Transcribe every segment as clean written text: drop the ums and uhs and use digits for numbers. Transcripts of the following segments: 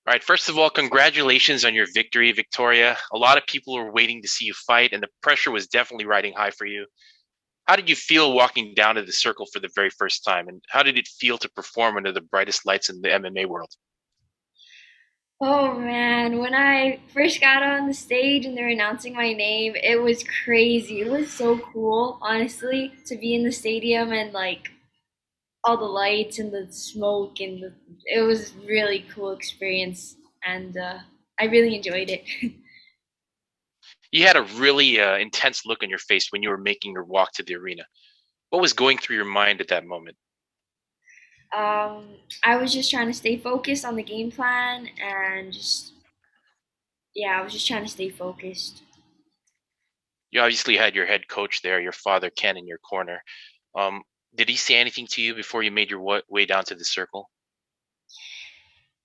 All right, first of all, congratulations on your victory, Victoria. A lot of people were waiting to see you fight, and the pressure was definitely riding high for you. How did you feel walking down to the circle for the very first time, and how did it feel to perform under the brightest lights in the MMA world? Oh man, when I first got on the stage and they were announcing my name, it was crazy. It was so cool, honestly, to be in the stadium and like all the lights and the smoke it was really cool experience and I really enjoyed it. You had a really intense look on your face when you were making your walk to the arena. What was going through your mind at that moment? I was just trying to stay focused on the game plan and just yeah, I was just trying to stay focused. You obviously had your head coach there, your father Ken, in your corner. Um, did he say anything to you before you made your way down to the circle?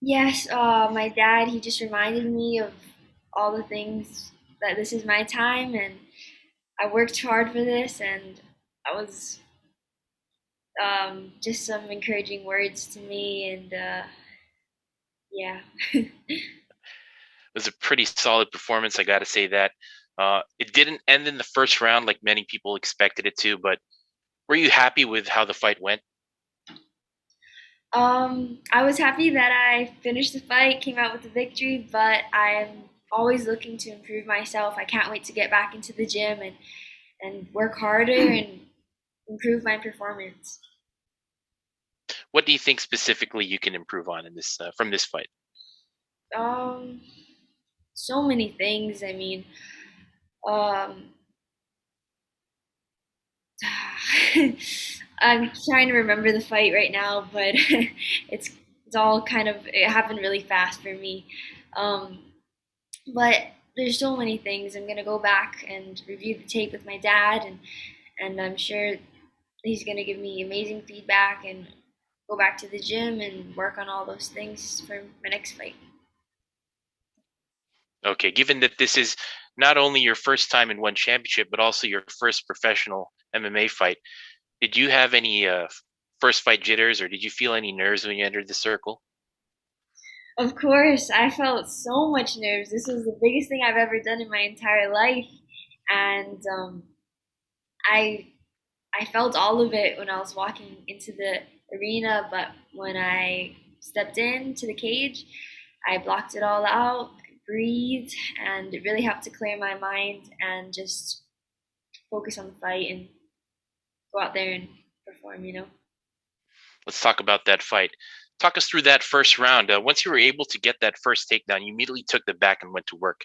Yes, my dad, he just reminded me of all the things that this is my time and I worked hard for this and I was just some encouraging words to me and yeah. It was a pretty solid performance, I got to say that. It didn't end in the first round like many people expected it to, but were you happy with how the fight went? I was happy that I finished the fight, came out with the victory, but I'm always looking to improve myself. I can't wait to get back into the gym and work harder and improve my performance. What do you think specifically you can improve on in this from this fight? Um, so many things. I mean, um, I'm trying to remember the fight right now, but it's all kind of it happened really fast for me. Um, but there's so many things. I'm gonna go back and review the tape with my dad, and I'm sure he's gonna give me amazing feedback and go back to the gym and work on all those things for my next fight. Okay, given that this is not only your first time in one championship, but also your first professional MMA fight, did you have any first fight jitters, or did you feel any nerves when you entered the circle? Of course, I felt so much nerves. This was the biggest thing I've ever done in my entire life, and I I felt all of it when I was walking into the arena, but when I stepped into the cage, I blocked it all out, breathed, and it really helped to clear my mind and just focus on the fight and go out there and perform. Let's talk about that fight. Talk us through that first round. Once you were able to get that first takedown, you immediately took the back and went to work.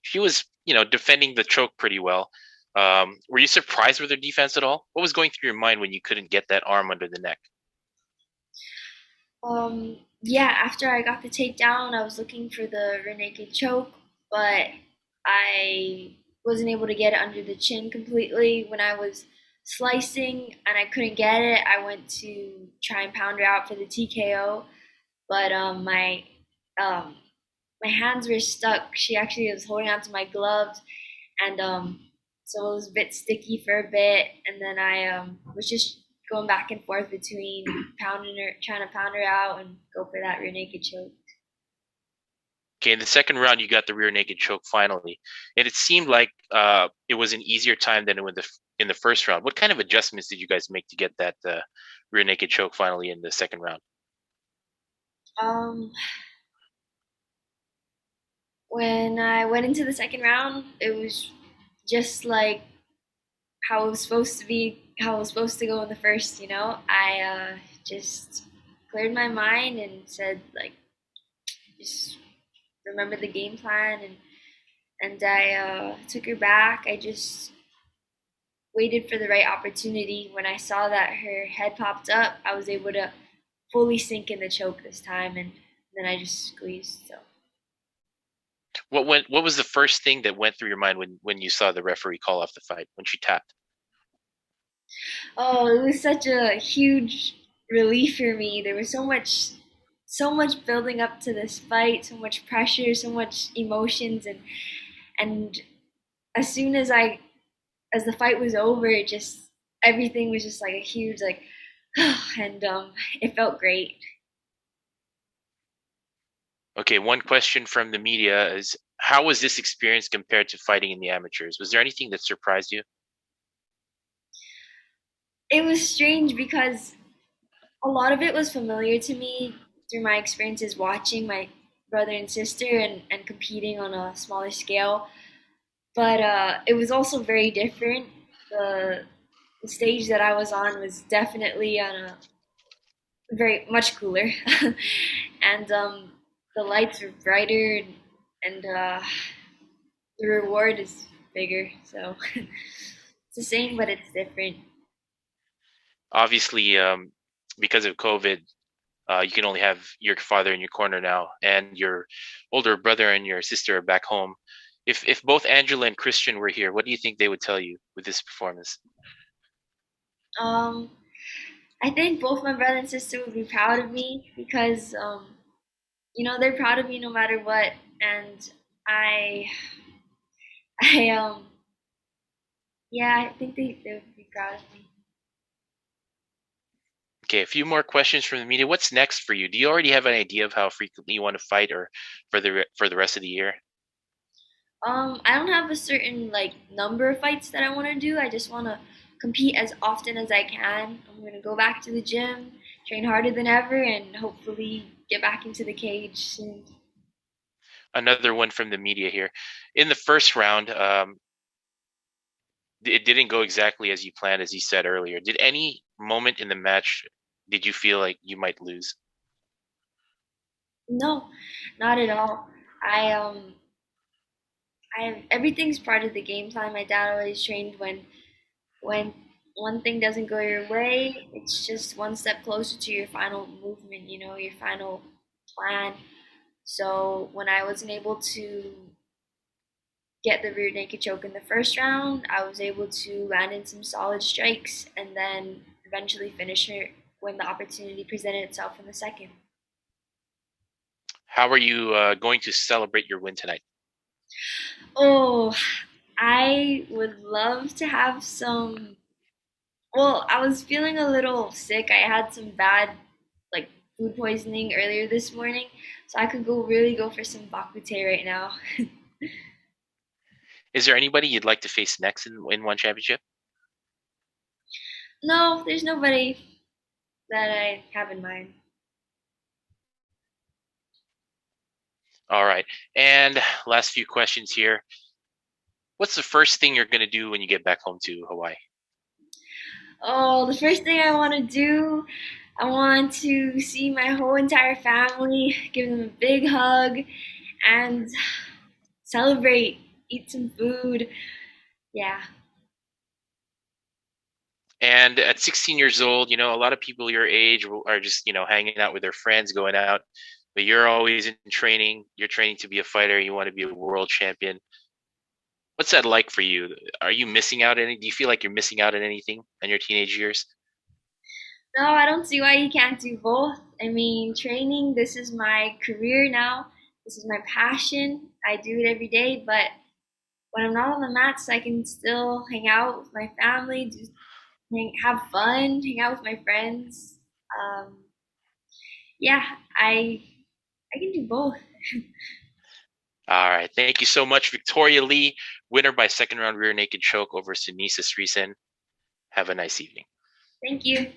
She was, defending the choke pretty well. Were you surprised with her defense at all? What was going through your mind when you couldn't get that arm under the neck? Yeah, after I got the takedown, I was looking for the rear naked choke, but I wasn't able to get it under the chin completely. When I was slicing and I couldn't get it, I went to try and pound her out for the TKO, but um, my hands were stuck. She actually was holding on to my gloves, and so it was a bit sticky for a bit. And then I was just going back and forth between pounding her, trying to pound her out, and go for that rear naked choke. Okay, in the second round, you got the rear naked choke finally, and it seemed like it was an easier time than in the first round. What kind of adjustments did you guys make to get that rear naked choke finally in the second round? Um, when I went into the second round, it was just like how it was supposed to be, how it was supposed to go in the first. I just cleared my mind and said like, just remember the game plan and I took her back. I just waited for the right opportunity. When I saw that her head popped up, I was able to fully sink in the choke this time, and then I just squeezed. So, What was the first thing that went through your mind when you saw the referee call off the fight when she tapped? oh, it was such a huge relief for me. There was so much building up to this fight, so much pressure, so much emotions, and as soon as the fight was over, it just everything was just like a huge like, and it felt great. Okay, one question from the media is how was this experience compared to fighting in the amateurs? Was there anything that surprised you? It was strange because a lot of it was familiar to me through my experiences watching my brother and sister and competing on a smaller scale. But it was also very different. The, the stage that I was on was definitely on a very much cooler, and the lights were brighter, and the reward is bigger. So it's the same, but it's different. Obviously, because of COVID, you can only have your father in your corner now, and your older brother and your sister are back home. If both Angela and Christian were here, what do you think they would tell you with this performance? Um, I think both my brother and sister would be proud of me because they're proud of me no matter what, and I I yeah, I think they would be proud of me. Okay, a few more questions from the media. What's next for you? Do you already have an idea of how frequently you want to fight, or for the rest of the year? I don't have a certain like number of fights that I want to do. I just want to compete as often as I can. I'm gonna go back to the gym, train harder than ever, and hopefully get back into the cage soon. Another one from the media here. In the first round, it didn't go exactly as you planned, as you said earlier. Did any moment in the match did you feel like you might lose? No, not at all. I um I everything's part of the game plan. My dad always trained when one thing doesn't go your way, it's just one step closer to your final movement, your final plan. So when I wasn't able to get the rear naked choke in the first round, I was able to land in some solid strikes and then eventually finish her when the opportunity presented itself in the second. How are you going to celebrate your win tonight? Oh, I would love to have some. Well, I was feeling a little sick. I had some bad, like, food poisoning earlier this morning, so I could really go for some bakute right now. Is there anybody you'd like to face next in one championship? No, there's nobody that I have in mind. All right. And last few questions here. What's the first thing you're going to do when you get back home to Hawaii? Oh, the first thing I want to do, I want to see my whole entire family, give them a big hug, and celebrate, eat some food. Yeah. And at 16 years old, a lot of people your age are just, hanging out with their friends, going out, but you're always in training. You're training to be a fighter. You want to be a world champion. What's that like for you? Are you missing out any? Do you feel like you're missing out on anything in your teenage years? No, I don't see why you can't do both. I mean, training, this is my career now. This is my passion. I do it every day, but when I'm not on the mats, I can still hang out with my family, have fun, hang out with my friends. Um, yeah, I can do both. All right. Thank you so much, Victoria Lee, winner by second round rear naked choke over Sunisa Srisen. Have a nice evening. Thank you.